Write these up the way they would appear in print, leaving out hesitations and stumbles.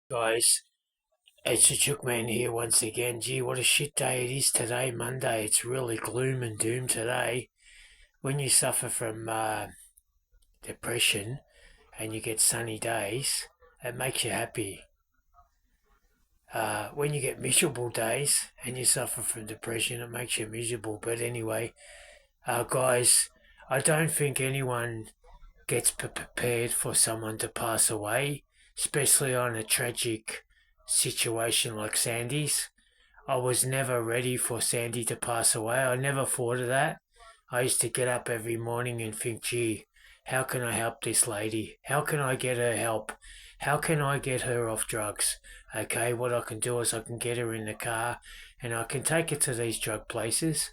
Guys, it's a Chookman here once again. Gee, what a shit day it is today, Monday. It's really gloom and doom today. When you suffer from depression and you get sunny days, it makes you happy. When you get miserable days and you suffer from depression, it makes you miserable. But anyway, guys, I don't think anyone gets prepared for someone to pass away, especially on a tragic situation like Sandy's. I was never ready for Sandy to pass away. I never thought of that. I used to get up every morning and think, gee, how can I help this lady? How can I get her help? How can I get her off drugs? Okay, what I can do is I can get her in the car and I can take her to these drug places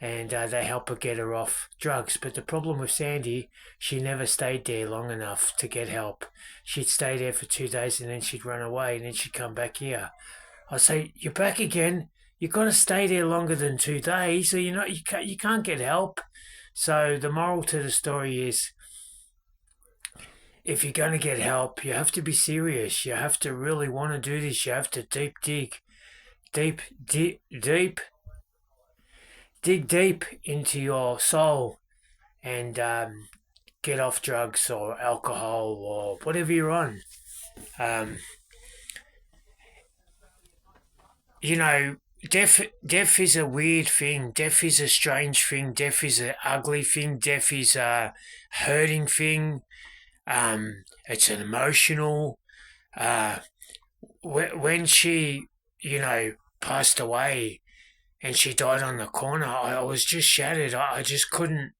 and they help her get her off drugs. But the problem with Sandy, she never stayed there long enough to get help. She'd stay there for 2 days and then she'd run away and then she'd come back here. I say, you're back again. You've got to stay there longer than 2 days, or you can't get help. So the moral to the story is, if you're going to get help, you have to be serious. You have to really want to do this. You have to deep, deep, deep, dig deep into your soul and get off drugs or alcohol or whatever you're on. Um, you know, death is a weird thing. Death is a strange thing. Death is an ugly thing. Death is a hurting thing. It's an emotional. Uh, when she, passed away and she died on the corner, I was just shattered. I just couldn't.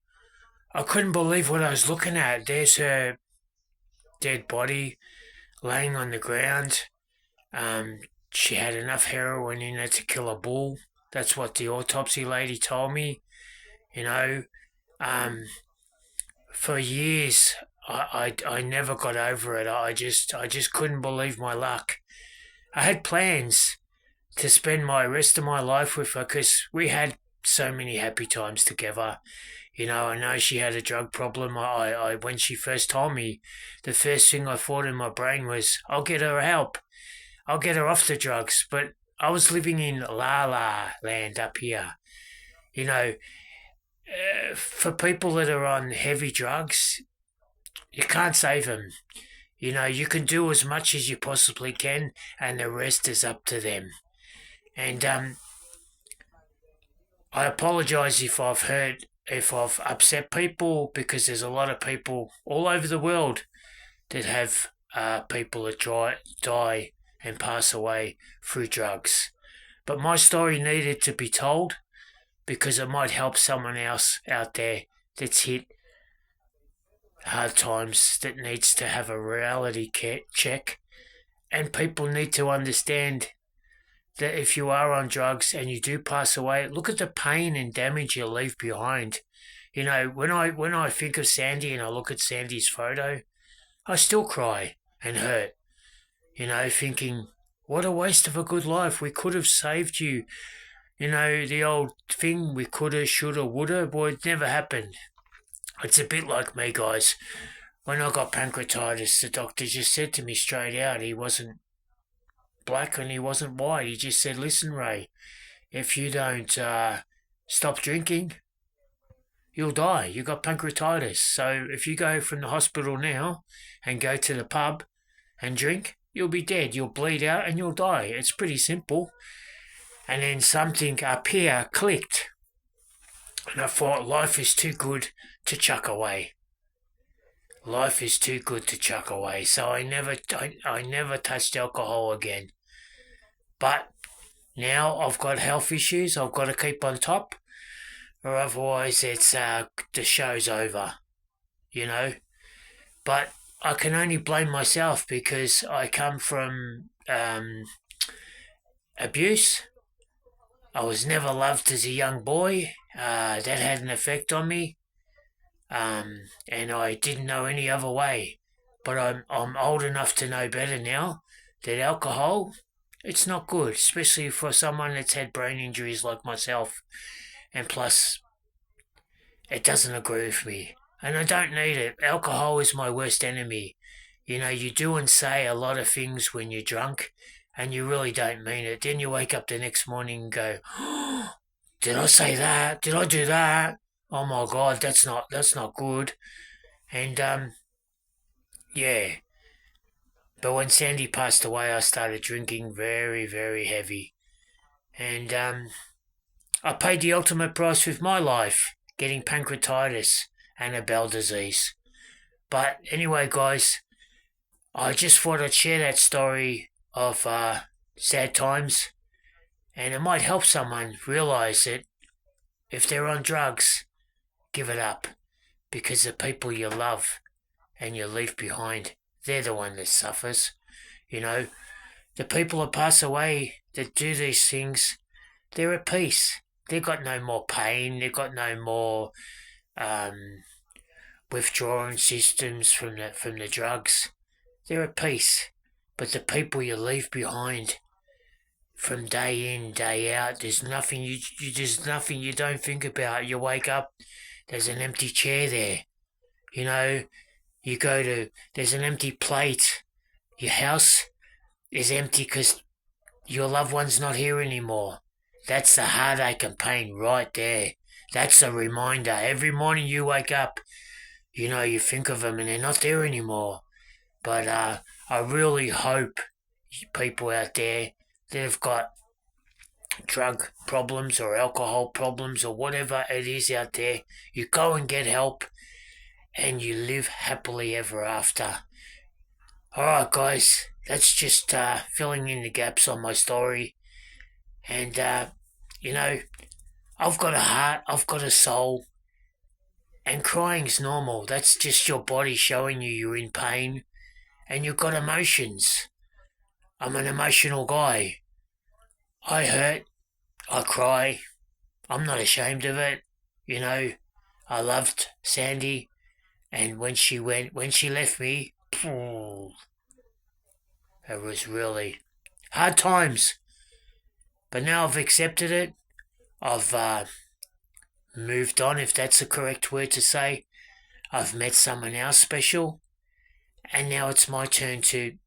I couldn't believe what I was looking at. There's her dead body laying on the ground. Um, she had enough heroin in her to kill a bull. That's what the autopsy lady told me. You know, um, for years I never got over it. I just couldn't believe my luck. I had plans to spend my rest of my life with her because we had so many happy times together. I know she had a drug problem. When she first told me, the first thing I thought in my brain was, I'll get her help. I'll get her off the drugs. But I was living in La La land up here. You know, for people that are on heavy drugs, you can't save them. You can do as much as you possibly can, and the rest is up to them. And I apologise if I've upset people, because there's a lot of people all over the world that have people that die and pass away through drugs. But my story needed to be told because it might help someone else out there that's hit hard times, that needs to have a reality check. And people need to understand that if you are on drugs and you do pass away, look at the pain and damage you leave behind. When I think of Sandy and I look at Sandy's photo, I still cry and hurt. Thinking, what a waste of a good life. We could have saved you. The old thing, we coulda, shoulda, woulda. Boy, it never happened. It's a bit like me, guys. When I got pancreatitis, the doctor just said to me straight out, he wasn't black and he wasn't white. He just said, listen, Ray, if you don't stop drinking, you'll die. You got pancreatitis. So if you go from the hospital now and go to the pub and drink, you'll be dead. You'll bleed out and you'll die. It's pretty simple. And then something up here clicked. And I thought, life is too good to chuck away. Life is too good to chuck away. So I never touched alcohol again. But now I've got health issues. I've got to keep on top, or otherwise it's the show's over. But I can only blame myself because I come from abuse. I was never loved as a young boy. That had an effect on me, and I didn't know any other way. But I'm old enough to know better now that alcohol, it's not good, especially for someone that's had brain injuries like myself. And plus, it doesn't agree with me. And I don't need it. Alcohol is my worst enemy. You do and say a lot of things when you're drunk, and you really don't mean it. Then you wake up the next morning and go, oh, "Did I say that? Did I do that? Oh my God, that's not good." And yeah. But when Sandy passed away, I started drinking very, very heavy, and I paid the ultimate price with my life, getting pancreatitis and a bowel disease. But anyway, guys, I just thought I'd share that story of sad times, and it might help someone realize that if they're on drugs, give it up, because the people you love and you leave behind, they're the one that suffers. You know, the people that pass away that do these things, they're at peace. They've got no more pain. They've got no more withdrawing systems from the drugs. They're at peace. But the people you leave behind, from day in, day out, there's nothing there's nothing you don't think about. You wake up, there's an empty chair there. There's an empty plate. Your house is empty because your loved one's not here anymore. That's the heartache and pain right there. That's a reminder. Every morning you wake up, you think of them and they're not there anymore. But I really hope people out there that have got drug problems or alcohol problems or whatever it is out there, you go and get help and you live happily ever after. Alright, guys, that's just filling in the gaps on my story. And, I've got a heart, I've got a soul, and crying's normal. That's just your body showing you're in pain, and you've got emotions. I'm an emotional guy. I hurt, I cry, I'm not ashamed of it. I loved Sandy, and when she left me, it was really hard times. But now I've accepted it. I've moved on, if that's the correct word to say. I've met someone else special, and now it's my turn to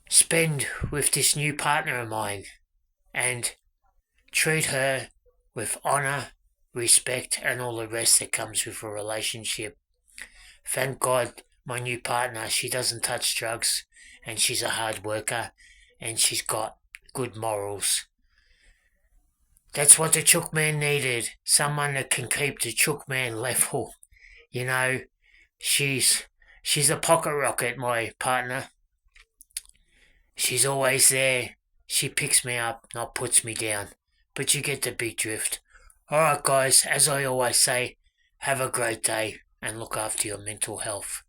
spend with this new partner of mine and treat her with honour, respect, and all the rest that comes with a relationship. Thank God my new partner, she doesn't touch drugs, and she's a hard worker, and she's got good morals. That's what the Chook Man needed. Someone that can keep the Chook Man level. She's a pocket rocket, my partner. She's always there. She picks me up, not puts me down. But you get the big drift. Alright, guys, as I always say, have a great day and look after your mental health.